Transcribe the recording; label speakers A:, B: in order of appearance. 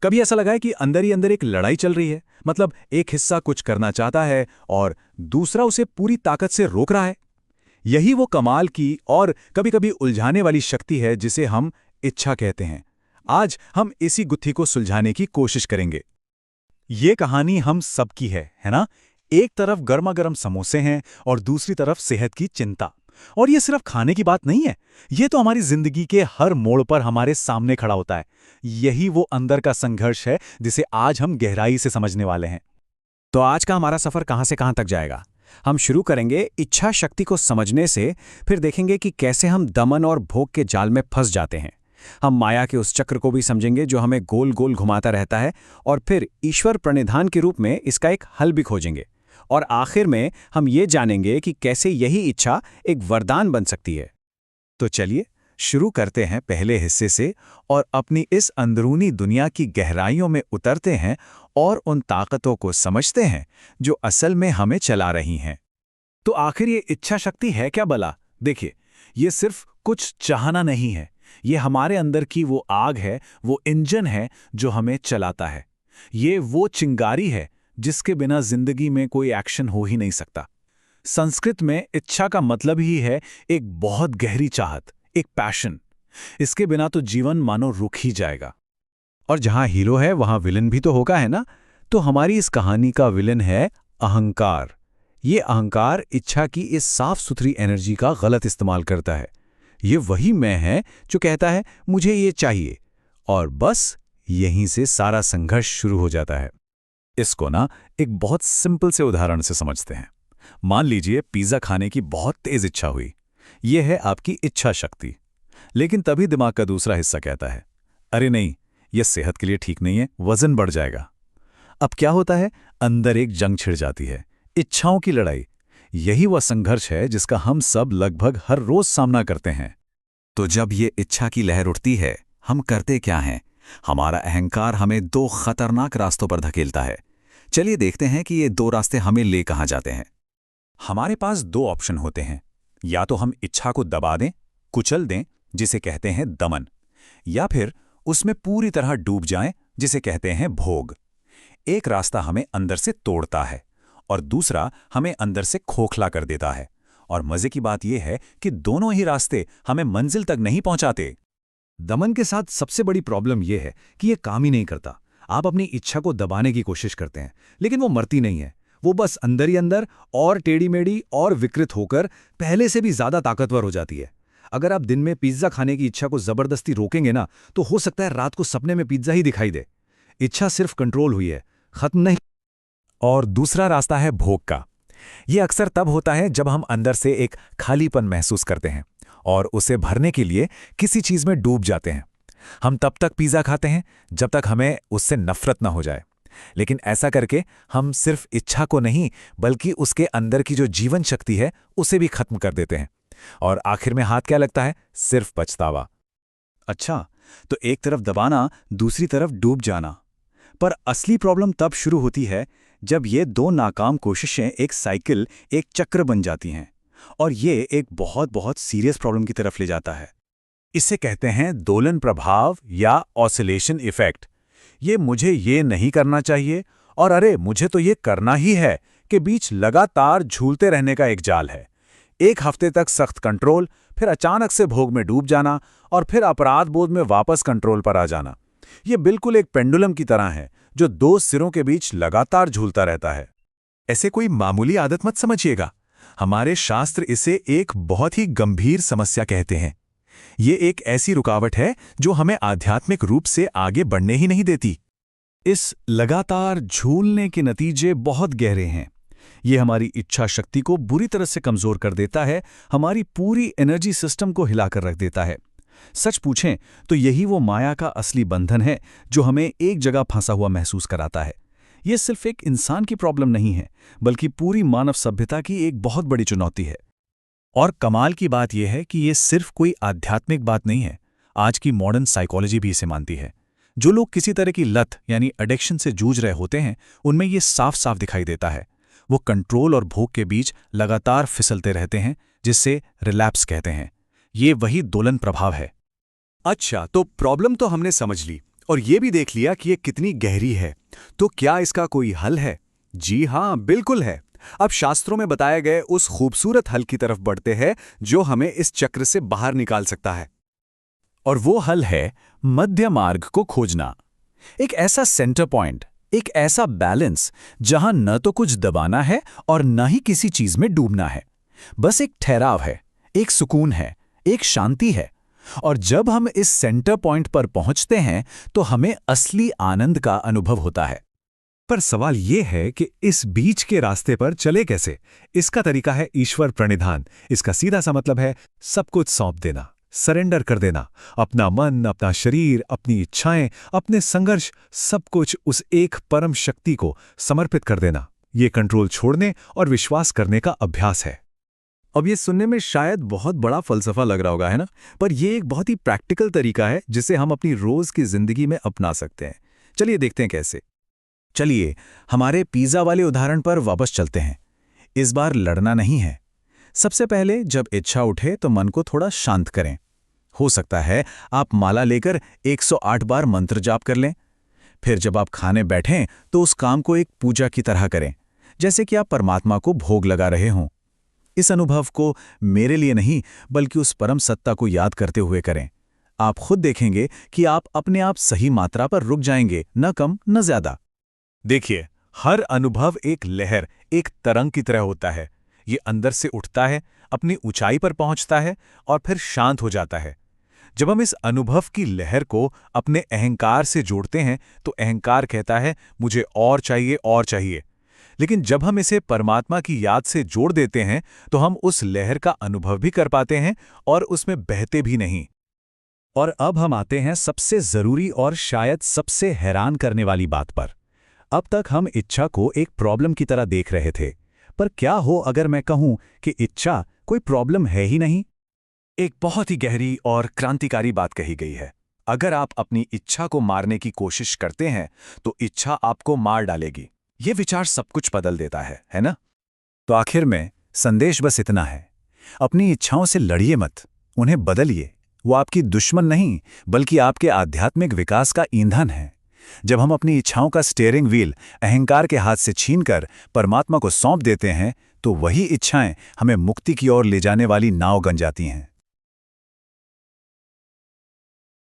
A: कभी ऐसा लगा है कि अंदर ही अंदर एक लड़ाई चल रही है, मतलब एक हिस्सा कुछ करना चाहता है और दूसरा उसे पूरी ताकत से रोक रहा है। यही वो कमाल की और कभी-कभी उलझाने वाली शक्ति है जिसे हम इच्छा कहते हैं। आज हम इसी गुत्थी को सुलझाने की कोशिश करेंगे। ये कहानी हम सबकी है ना? एक तरफ गर्मा-गर्म समोसे हैं और दूसरी तरफ सेहत की चिंता। और ये सिर्फ खाने की बात नहीं है, ये तो हमारी जिंदगी के हर मोड़ पर हमारे सामने खड़ा होता है। यही वो अंदर का संघर्ष है जिसे आज हम गहराई से समझने वाले हैं।
B: तो आज का हमारा सफर कहां से कहां तक जाएगा? हम शुरू करेंगे इच्छा शक्ति को समझने से, फिर देखेंगे कि कैसे हम दमन और भोग के जाल में फंस जाते हैं। हम माया के उस चक्र को भी समझेंगे जो हमें गोल गोल घुमाता रहता है, और फिर ईश्वर प्रणिधान के रूप में इसका एक हल भी खोजेंगे। और आखिर में हम ये जानेंगे कि कैसे यही इच्छा एक वरदान बन सकती है।
A: तो चलिए शुरू करते हैं पहले हिस्से से और अपनी इस अंदरूनी दुनिया की गहराइयों में उतरते हैं और उन ताकतों को समझते हैं जो असल में हमें चला रही हैं। तो आखिर ये इच्छा शक्ति है क्या भला? देखिए, ये सिर्फ कुछ चाहना नहीं है, ये हमारे अंदर की वो आग है, वो इंजन है जो हमें चलाता है। ये वो चिंगारी है जिसके बिना जिंदगी में कोई एक्शन हो ही नहीं सकता। संस्कृत में इच्छा का मतलब ही है एक बहुत गहरी चाहत, एक पैशन। इसके बिना तो जीवन मानो रुक ही जाएगा। और जहां हीरो है वहां विलन भी तो होगा, है ना? तो हमारी इस कहानी का विलन है अहंकार। ये अहंकार इच्छा की इस साफ सुथरी एनर्जी का गलत इस्तेमाल करता है। ये वही मैं है जो कहता है मुझे ये चाहिए, और बस यहीं से सारा संघर्ष शुरू हो जाता है। इसको ना एक बहुत सिंपल से उदाहरण से समझते हैं। मान लीजिए पिज़्ज़ा खाने की बहुत तेज इच्छा हुई। यह है आपकी इच्छा शक्ति। लेकिन तभी दिमाग का दूसरा हिस्सा कहता है, अरे नहीं, यह सेहत के लिए ठीक नहीं है, वजन बढ़ जाएगा। अब क्या होता है? अंदर एक जंग छिड़ जाती है, इच्छाओं की लड़ाई। यही वह संघर्ष है जिसका हम सब लगभग हर रोज सामना करते हैं। तो जब ये इच्छा की लहर उठती है, हम करते क्या हैं? हमारा अहंकार हमें दो खतरनाक रास्तों पर धकेलता है। चलिए देखते हैं कि ये दो रास्ते हमें ले कहां जाते हैं। हमारे पास दो ऑप्शन होते हैं। या तो हम इच्छा को दबा दें, कुचल दें, जिसे कहते हैं दमन, या फिर उसमें पूरी तरह डूब जाएं, जिसे कहते हैं भोग। एक रास्ता हमें अंदर से तोड़ता है और दूसरा हमें अंदर से खोखला कर देता है। और मजे की बात यह है कि दोनों ही रास्ते हमें मंजिल तक नहीं पहुंचाते। दमन के साथ सबसे बड़ी प्रॉब्लम यह है कि यह काम ही नहीं करता। आप अपनी इच्छा को दबाने की कोशिश करते हैं, लेकिन वो मरती नहीं है। वो बस अंदर ही अंदर और टेढ़ी मेढ़ी और विकृत होकर पहले से भी ज्यादा ताकतवर हो जाती है। अगर आप दिन में पिज्जा खाने की इच्छा को जबरदस्ती रोकेंगे ना, तो हो सकता है रात को सपने में पिज्जा ही दिखाई दे। इच्छा सिर्फ कंट्रोल हुई है, खत्म नहीं। और दूसरा रास्ता है भोग का। यह अक्सर तब होता है जब हम अंदर से एक खालीपन महसूस करते हैं और उसे भरने के लिए किसी चीज में डूब जाते हैं। हम तब तक पिज्जा खाते हैं जब तक हमें उससे नफरत ना हो जाए। लेकिन ऐसा करके हम सिर्फ इच्छा को नहीं, बल्कि उसके अंदर की जो जीवन शक्ति है उसे भी खत्म कर देते हैं। और आखिर में हाथ क्या लगता है? सिर्फ पछतावा। अच्छा, तो एक तरफ दबाना, दूसरी तरफ डूब जाना। पर असली प्रॉब्लम तब शुरू होती है जब ये दो नाकाम कोशिशें एक साइकिल, एक चक्र बन जाती हैं। और ये एक बहुत बहुत सीरियस प्रॉब्लम की तरफ ले जाता है। इसे कहते हैं दोलन प्रभाव या ऑसिलेशन इफेक्ट। ये मुझे ये नहीं करना चाहिए और अरे मुझे तो ये करना ही है के बीच लगातार झूलते रहने का एक जाल है। एक हफ्ते तक सख्त कंट्रोल, फिर अचानक से भोग में डूब जाना और फिर अपराध बोध में वापस कंट्रोल पर आ जाना। ये बिल्कुल एक पेंडुलम की तरह है जो दो सिरों के बीच लगातार झूलता रहता है। ऐसे कोई मामूली आदत मत समझिएगा। हमारे शास्त्र इसे एक बहुत ही गंभीर समस्या कहते हैं। ये एक ऐसी रुकावट है जो हमें आध्यात्मिक रूप से आगे बढ़ने ही नहीं देती। इस लगातार झूलने के नतीजे बहुत गहरे हैं। ये हमारी इच्छा शक्ति को बुरी तरह से कमजोर कर देता है, हमारी पूरी एनर्जी सिस्टम को हिलाकर रख देता है। सच पूछें तो यही वो माया का असली बंधन है जो हमें एक जगह फंसा हुआ महसूस कराता है। ये सिर्फ एक इंसान की प्रॉब्लम नहीं है, बल्कि पूरी मानव सभ्यता की एक बहुत बड़ी चुनौती है। और कमाल की बात यह है कि ये सिर्फ कोई आध्यात्मिक बात नहीं है। आज की मॉडर्न साइकोलॉजी भी इसे मानती है। जो लोग किसी तरह की लत यानी एडिक्शन से जूझ रहे होते हैं, उनमें ये साफ साफ दिखाई देता है। वो कंट्रोल और भोग के बीच लगातार फिसलते रहते हैं, जिससे रिलैप्स कहते हैं। ये वही दोलन प्रभाव है। अच्छा, तो प्रॉब्लम तो हमने समझ ली
B: और ये भी देख लिया कि ये कितनी गहरी है। तो क्या इसका कोई हल है? जी हाँ, बिल्कुल है। अब शास्त्रों में बताए गए उस खूबसूरत हल की तरफ बढ़ते हैं जो हमें इस चक्र से बाहर निकाल सकता है। और वो हल है मध्य मार्ग को खोजना। एक ऐसा सेंटर पॉइंट, एक ऐसा बैलेंस जहां न तो कुछ दबाना है और न ही किसी चीज में डूबना है। बस एक ठहराव है, एक सुकून है, एक शांति है। और जब हम इस सेंटर पॉइंट पर पहुंचते हैं तो हमें असली आनंद का अनुभव होता है। पर सवाल ये है कि इस बीच के रास्ते पर चले कैसे? इसका तरीका है ईश्वर प्रणिधान। इसका सीधा सा मतलब है सब कुछ सौंप देना, सरेंडर कर देना। अपना मन, अपना शरीर, अपनी इच्छाएं, अपने संघर्ष, सब कुछ उस एक परम शक्ति को समर्पित कर देना। ये कंट्रोल छोड़ने और विश्वास करने का अभ्यास है। अब ये सुनने में शायद बहुत बड़ा फलसफा लग रहा होगा, है ना? पर यह एक बहुत ही प्रैक्टिकल तरीका है जिसे हम अपनी रोज की जिंदगी में अपना सकते हैं। चलिए देखते हैं कैसे। चलिए हमारे पिज़्ज़ा वाले उदाहरण पर वापस चलते हैं। इस बार लड़ना नहीं है। सबसे पहले जब इच्छा उठे तो मन को थोड़ा शांत करें। हो सकता है आप माला लेकर 108 बार मंत्र जाप कर लें। फिर जब आप खाने बैठें तो उस काम को एक पूजा की तरह करें, जैसे कि आप परमात्मा को भोग लगा रहे हों। इस अनुभव को मेरे लिए नहीं बल्कि उस परम सत्ता को याद करते हुए करें। आप खुद देखेंगे कि आप अपने आप सही मात्रा पर रुक जाएंगे, न कम न ज्यादा। देखिए, हर अनुभव एक लहर, एक तरंग की तरह होता है। ये अंदर से उठता है, अपनी ऊंचाई पर पहुंचता है और फिर शांत हो जाता है। जब हम इस अनुभव की लहर को अपने अहंकार से जोड़ते हैं तो अहंकार कहता है मुझे और चाहिए और चाहिए। लेकिन जब हम इसे परमात्मा की याद से जोड़ देते हैं तो हम उस लहर का अनुभव भी कर पाते हैं और उसमें बहते भी नहीं। और अब हम आते हैं सबसे जरूरी और शायद सबसे हैरान करने वाली बात पर। अब तक हम इच्छा को एक प्रॉब्लम की तरह देख रहे थे, पर क्या हो अगर मैं कहूं कि इच्छा कोई प्रॉब्लम है ही नहीं? एक बहुत ही गहरी और क्रांतिकारी बात कही गई है। अगर आप अपनी इच्छा को मारने की कोशिश करते हैं तो इच्छा आपको मार डालेगी। ये विचार सब कुछ बदल देता है ना? तो आखिर में संदेश बस इतना है, अपनी इच्छाओं से लड़िए मत, उन्हें बदलिए। वो आपकी दुश्मन नहीं बल्कि आपके आध्यात्मिक विकास का ईंधन है। जब हम अपनी इच्छाओं का स्टीयरिंग व्हील अहंकार के हाथ से छीनकर परमात्मा को सौंप देते हैं तो वही इच्छाएं हमें मुक्ति की ओर ले जाने वाली नाव बन जाती हैं।